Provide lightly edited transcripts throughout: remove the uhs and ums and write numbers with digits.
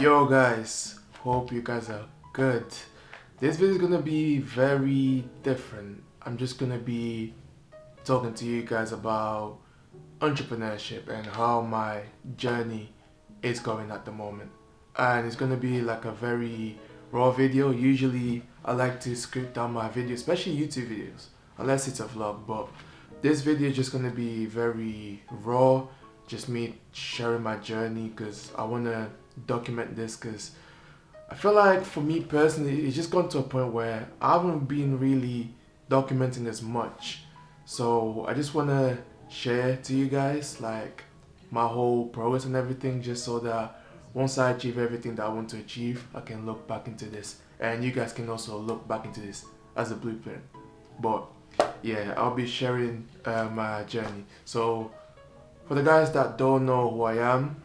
Yo guys, hope you guys are good. This video is gonna be very different. I'm just gonna be talking to you guys about entrepreneurship and how my journey is going at the moment. And it's gonna be like a very raw video. Usually I like to script down my videos, especially YouTube videos, unless it's a vlog, but this video is just gonna be very raw, just me sharing my journey because I wanna document this because I feel like for me personally it's just gone to a point where I haven't been really documenting as much. So I just wanna share to you guys like my whole progress and everything, just so that once I achieve everything that I want to achieve, I can look back into this and you guys can also look back into this as a blueprint. But yeah, I'll be sharing my journey. So for the guys that don't know who I am,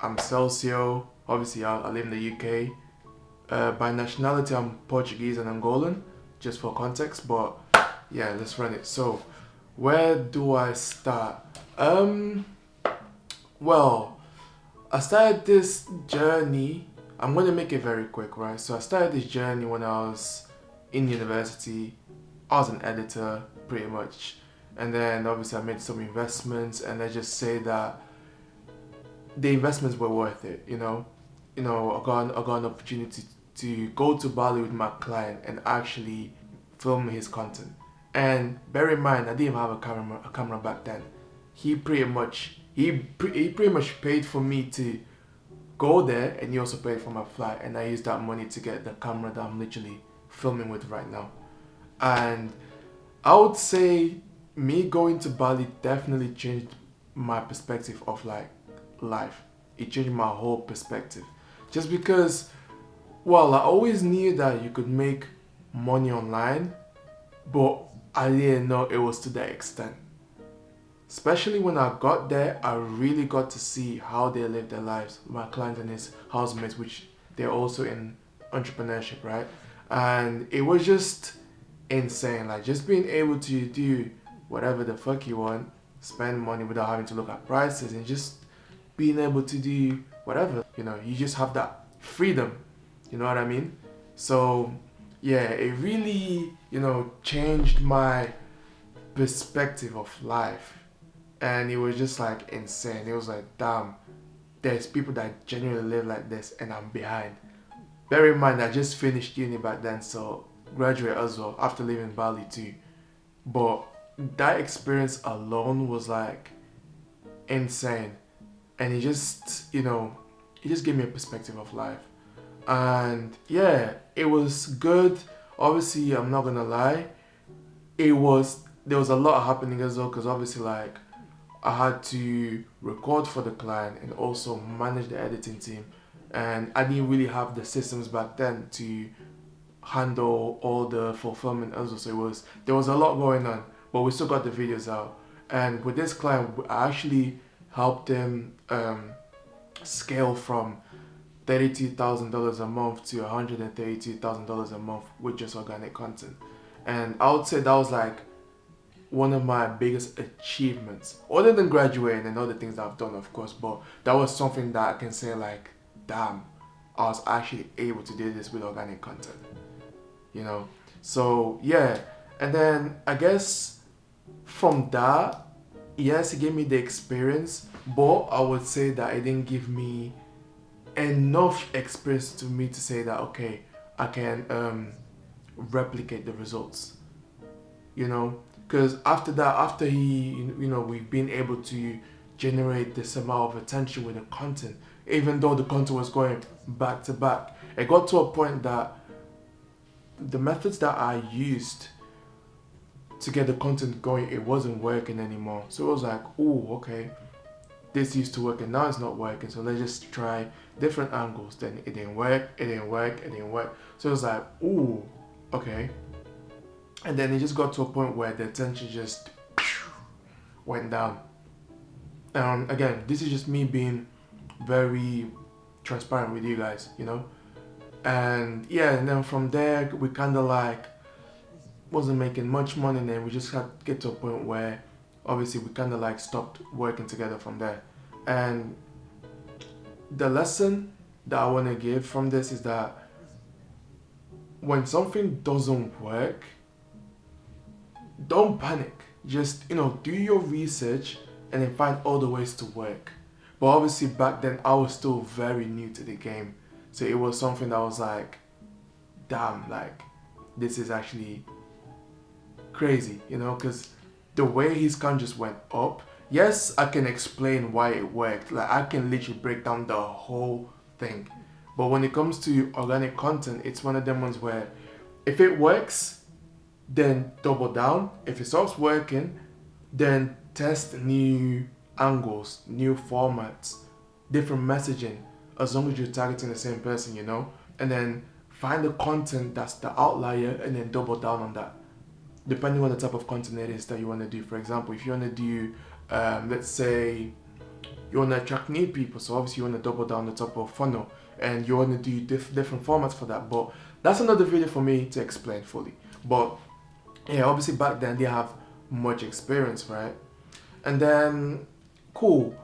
I'm Celcio. Obviously I live in the UK. By nationality I'm Portuguese and Angolan, just for context, but yeah, let's run it. So where do I start? Well, I started this journey, I'm gonna make it very quick, right? So I started this journey when I was in university. I was an editor pretty much, and then obviously I made some investments, and let's just say that the investments were worth it. I got an opportunity to go to Bali with my client and actually film his content. And bear in mind, I didn't even have a camera back then. He pretty much paid for me to go there, and he also paid for my flight, and I used that money to get the camera that I'm literally filming with right now. And I would say me going to Bali definitely changed my perspective of like life. It changed my whole perspective. Just because, well, I always knew that you could make money online, but I didn't know it was to that extent. Especially when I got there, I really got to see how they live their lives. My client and his housemates, which they're also in entrepreneurship, right? And it was just insane. Like just being able to do whatever the fuck you want, spend money without having to look at prices, and just being able to do whatever. You just have that freedom. You know what I mean? So yeah, it really, changed my perspective of life. And it was just like insane. It was like, damn, there's people that genuinely live like this and I'm behind. Bear in mind, I just finished uni back then, so graduate as well after leaving Bali too. But that experience alone was like insane. And it just, it just gave me a perspective of life. And yeah, it was good. Obviously, I'm not gonna lie, there was a lot happening as well, because obviously like I had to record for the client and also manage the editing team, and I didn't really have the systems back then to handle all the fulfillment as well. So there was a lot going on, but we still got the videos out. And with this client, I actually helped him scale from $32,000 a month to $132,000 a month with just organic content. And I would say that was like one of my biggest achievements, other than graduating and other things that I've done, of course. But that was something that I can say like, damn, I was actually able to do this with organic content. So yeah. And then I guess from that, yes, it gave me the experience, but I would say that it didn't give me enough experience to me to say that okay, I can replicate the results. Because after that, after we've been able to generate this amount of attention with the content, even though the content was going back to back, it got to a point that the methods that I used to get the content going, it wasn't working anymore. So it was like, oh, okay, this used to work and now it's not working, so let's just try different angles. Then it didn't work, it didn't work, it didn't work. So it was like, ooh, okay. And then it just got to a point where the attention just went down. Again, this is just me being very transparent with you guys, And yeah, and then from there, we kind of like wasn't making much money, and then we just had to get to a point where obviously we kind of like stopped working together from there. And the lesson that I want to give from this is that when something doesn't work, don't panic. Just, do your research and then find other ways to work. But obviously back then I was still very new to the game. So it was something that was like, damn, like this is actually crazy, because the way his count just went up. Yes, I can explain why it worked. Like I can literally break down the whole thing. But when it comes to organic content, it's one of them ones where if it works, then double down. If it stops working, then test new angles, new formats, different messaging, as long as you're targeting the same person, and then find the content that's the outlier and then double down on that, depending on the type of content it is that you want to do. For example, if you want to do, let's say, you want to attract new people, so obviously you want to double down the top of funnel, and you want to do different formats for that. But that's another video for me to explain fully. But yeah, obviously back then they have much experience, right? And then, cool.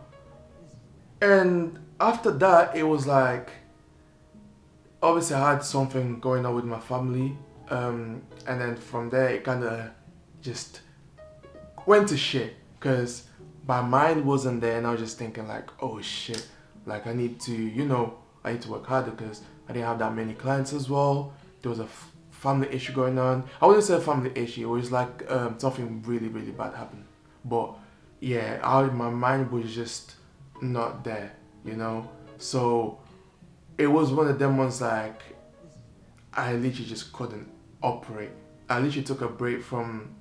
And after that, it was like, obviously I had something going on with my family. And then from there, it kind of just went to shit because my mind wasn't there, and I was just thinking like, oh shit, like I need to, I need to work harder because I didn't have that many clients as well. There was a family issue going on. I wouldn't say a family issue, it was like something really, really bad happened. But yeah, my mind was just not there, So it was one of them ones like, I literally just couldn't operate. I literally took a break from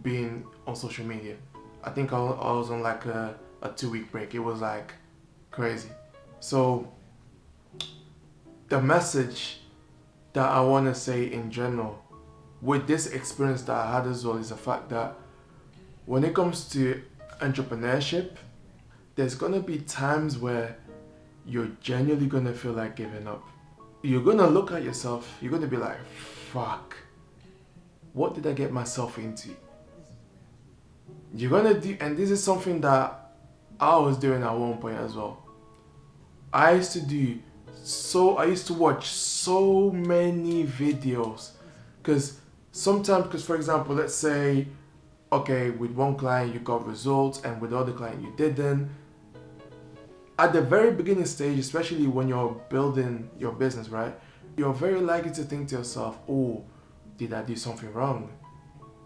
being on social media. I think I was on like a 2-week break. It was like crazy. So the message that I want to say in general with this experience that I had as well is the fact that when it comes to entrepreneurship, there's going to be times where you're genuinely going to feel like giving up. You're going to look at yourself, you're going to be like, fuck, what did I get myself into? You're going to do, and this is something that I was doing at one point as well. I used to watch so many videos because for example, let's say, okay, with one client you got results and with the other client you didn't. At the very beginning stage, especially when you're building your business, right, you're very likely to think to yourself, oh, did I do something wrong?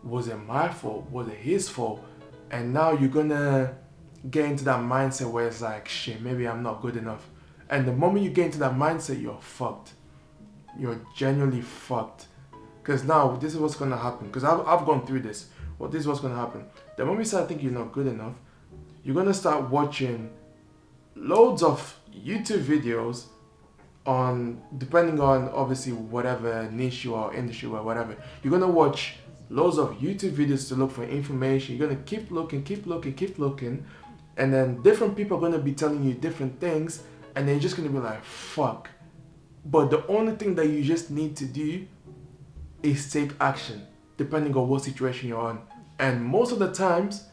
Was it my fault? Was it his fault? And now you're gonna get into that mindset where it's like, shit, maybe I'm not good enough. And the moment you get into that mindset, you're fucked. You're genuinely fucked. Because now, this is what's gonna happen. Because I've gone through this. Well, this is what's gonna happen. The moment you start thinking you're not good enough, you're gonna start watching loads of YouTube videos on, depending on obviously whatever niche you are, industry or whatever. You're gonna watch loads of YouTube videos to look for information. You're gonna keep looking, and then different people are gonna be telling you different things, and then you're just gonna be like, fuck. But the only thing that you just need to do is take action, depending on what situation you're on. And most of the times,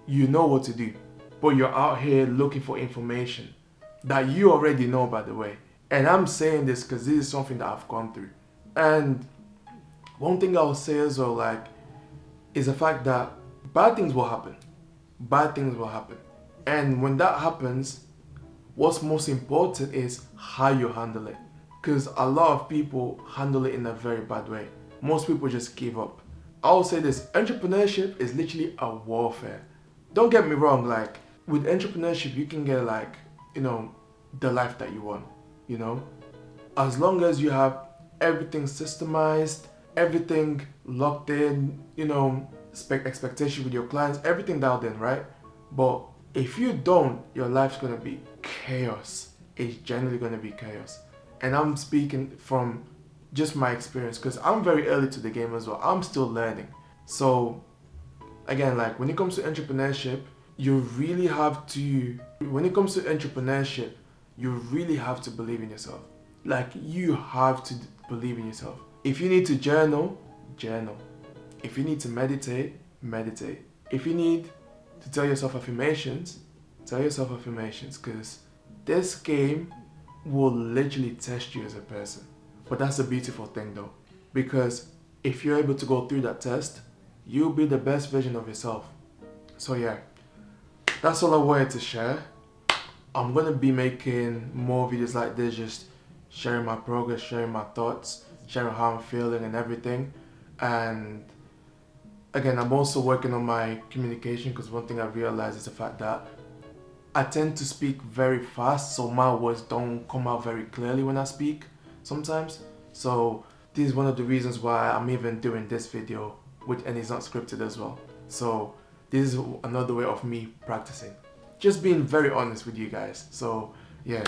you know what to do, but you're out here looking for information that you already know, by the way. And I'm saying this because this is something that I've gone through. And one thing I'll say as well, like, is the fact that bad things will happen. Bad things will happen. And when that happens, what's most important is how you handle it. Because a lot of people handle it in a very bad way. Most people just give up. I'll say this, entrepreneurship is literally a warfare. Don't get me wrong, like, with entrepreneurship, you can get like, the life that you want, As long as you have everything systemized, everything locked in, expectation with your clients, everything dialed in, right? But if you don't, your life's gonna be chaos. It's generally gonna be chaos. And I'm speaking from just my experience because I'm very early to the game as well. I'm still learning. So again, like when it comes to entrepreneurship, you really have to believe in yourself. Like you have to believe in yourself. If you need to journal, journal. If you need to meditate, meditate. If you need to tell yourself affirmations, tell yourself affirmations, because this game will literally test you as a person. But that's a beautiful thing though, because if you're able to go through that test, you'll be the best version of yourself. So yeah, that's all I wanted to share. I'm gonna be making more videos like this, just sharing my progress, sharing my thoughts, sharing how I'm feeling and everything. And again, I'm also working on my communication, because one thing I realized is the fact that I tend to speak very fast, so my words don't come out very clearly when I speak sometimes. So this is one of the reasons why I'm even doing this video, and it's not scripted as well. So this is another way of me practicing. Just being very honest with you guys. So yeah,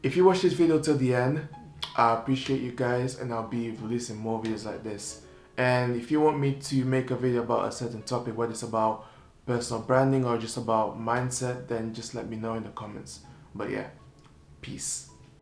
if you watch this video till the end, I appreciate you guys, and I'll be releasing more videos like this. And if you want me to make a video about a certain topic, whether it's about personal branding or just about mindset, then just let me know in the comments. But yeah, peace.